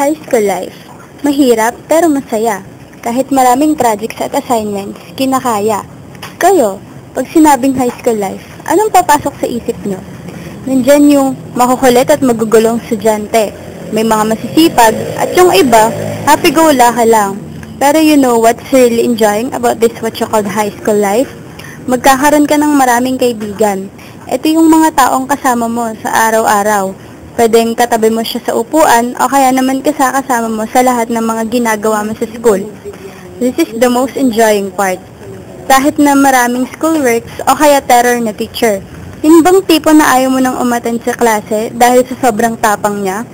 High school life. Mahirap pero masaya. Kahit maraming projects at assignments, kinakaya. Kayo, pag sinabing high school life, anong papasok sa isip nyo? Nandyan yung makukulit at magugulong estudyante. May mga masisipag at yung iba, happy-go-lucky lang. Pero you know what's really enjoying about this what you call high school life? Magkakaroon ka ng maraming kaibigan. Ito yung mga taong kasama mo sa araw-araw. Pwedeng katabi mo siya sa upuan o kaya naman kasama mo sa lahat ng mga ginagawa mo sa school. This is the most enjoying part. Kahit na maraming schoolworks o kaya terror na teacher. Yun bang tipo na ayaw mo nang umattend sa klase dahil sa sobrang tapang niya?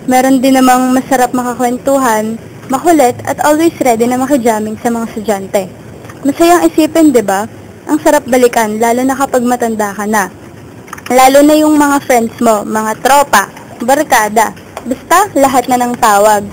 Meron din namang masarap makakwentuhan, makulit at always ready na makijamming sa mga estudyante. Masayang isipin, di ba? Ang sarap balikan lalo na kapag matanda ka na. Lalo na yung mga friends mo, mga tropa, barkada, basta lahat na ng tawag.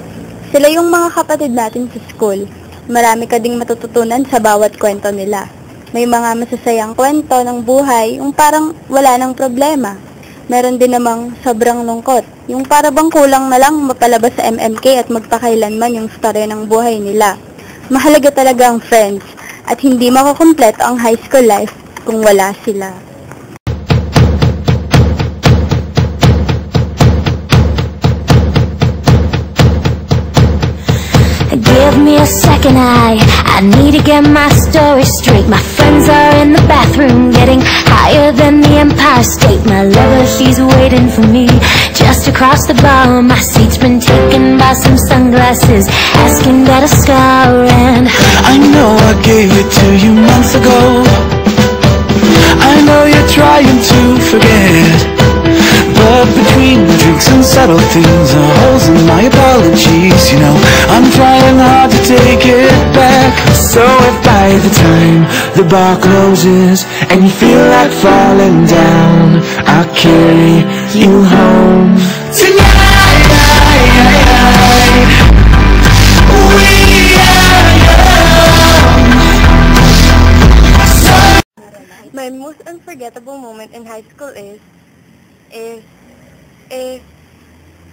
Sila yung mga kapatid natin sa school. Marami ka ding matututunan sa bawat kwento nila. May mga masasayang kwento ng buhay, yung parang wala ng problema. Meron din namang sobrang lungkot, yung para bang kulang na lang mapalabas sa MMK at magpakailanman yung storya ng buhay nila. Mahalaga talaga ang friends, at hindi makukumpleto ang high school life kung wala sila. Give me a second, I need to get my story straight. My friends are in the bathroom, getting higher than the Empire State. My lover, she's waiting for me just across the bar. My seat's been taken by some sunglasses, asking that a scar. And I know I gave it to you months ago. I know you're trying to forget, but between the drinks and subtle things are holes in my apologies. You know, I'm trying hard to take it back. So if by the time the bar closes and you feel like falling down, I'll carry you home tonight. My most unforgettable moment in high school is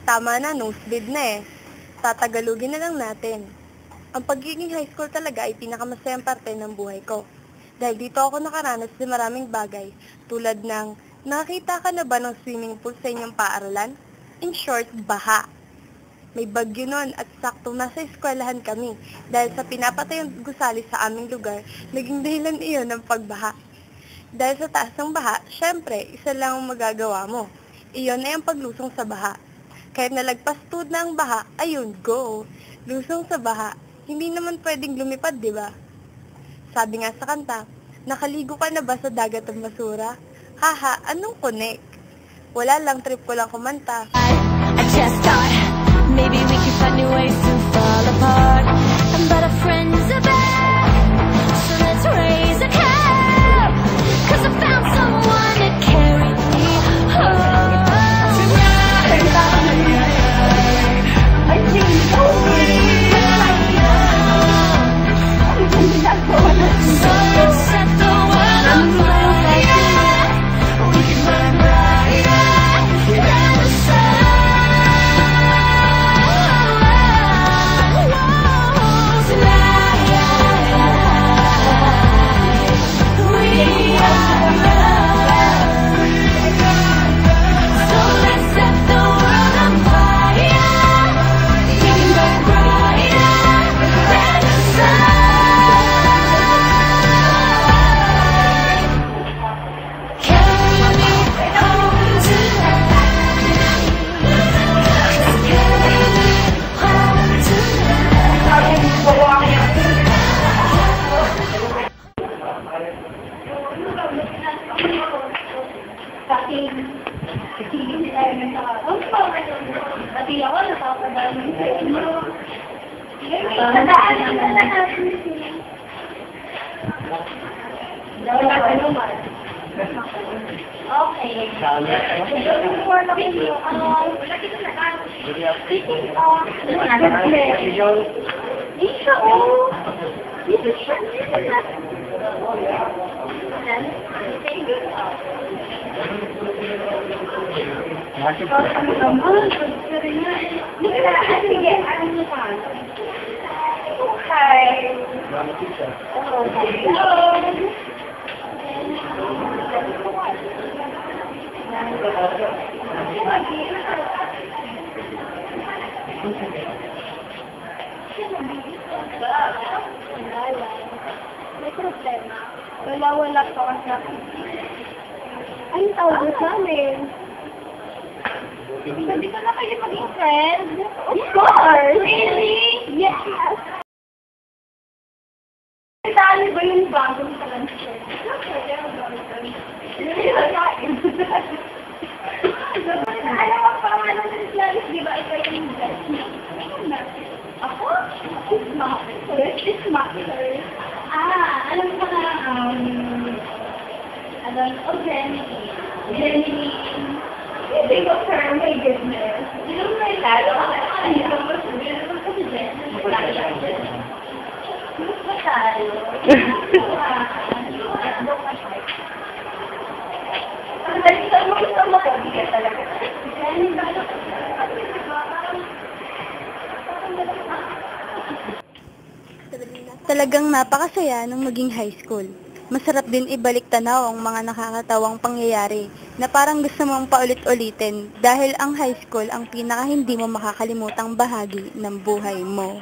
tama na, nosebleed na eh. Tatagalugin na lang natin. Ang pagiging high school talaga ay pinakamasayang parte ng buhay ko. Dahil dito ako nakaranas sa maraming bagay, tulad ng, nakakita ka na ba ng swimming pool sa inyong paaralan? In short, baha. May bagyo nun at saktong nasa eskwelahan kami dahil sa pinapatayong gusali sa aming lugar, naging dahilan iyon ng pagbaha. Dahil sa taas ng baha, syempre, isa lang ang magagawa mo. Iyon ay ang paglusong sa baha. Kahit nalagpas tuod na ang baha, ayun, go! Lusong sa baha. Hindi naman pwedeng lumipad, di ba? Sabi nga sa kanta, nakaligo ka na ba sa dagat ng basura? Haha, anong connect? Wala lang, trip ko lang kumanta. I just thought maybe we could find new ways to fall apart. But our friends are back, so let's raise a cup, 'cause I found someone to carry me home. So let's set the world on fire. We can burn brighter than the sun. Tonight, we are love. So let's set the world on fire. We can burn brighter than the sun. Sige, ano mo pa? Hi. May problema. Wala pa kasi. Ay, tawag namin. Pwede ko na kayo maging friends? Of course! Really? Yes! Talo ba yung bagong transfer? Alam mo pa nga naman ng Clarice, di ba ikaw yung best? Ako? Smacker. Alam ko na, Jenny. Big of her, my goodness. Alam mo na lalo, ano mo kasi Jenny. Mas tayo. Ang gusto mo ko, hindi ka talaga. Talagang napakasaya nung maging high school. Masarap din ibalik tanaw ang mga nakakatawang pangyayari na parang gusto mong paulit-ulitin dahil ang high school ang pinaka hindi mo makakalimutang bahagi ng buhay mo.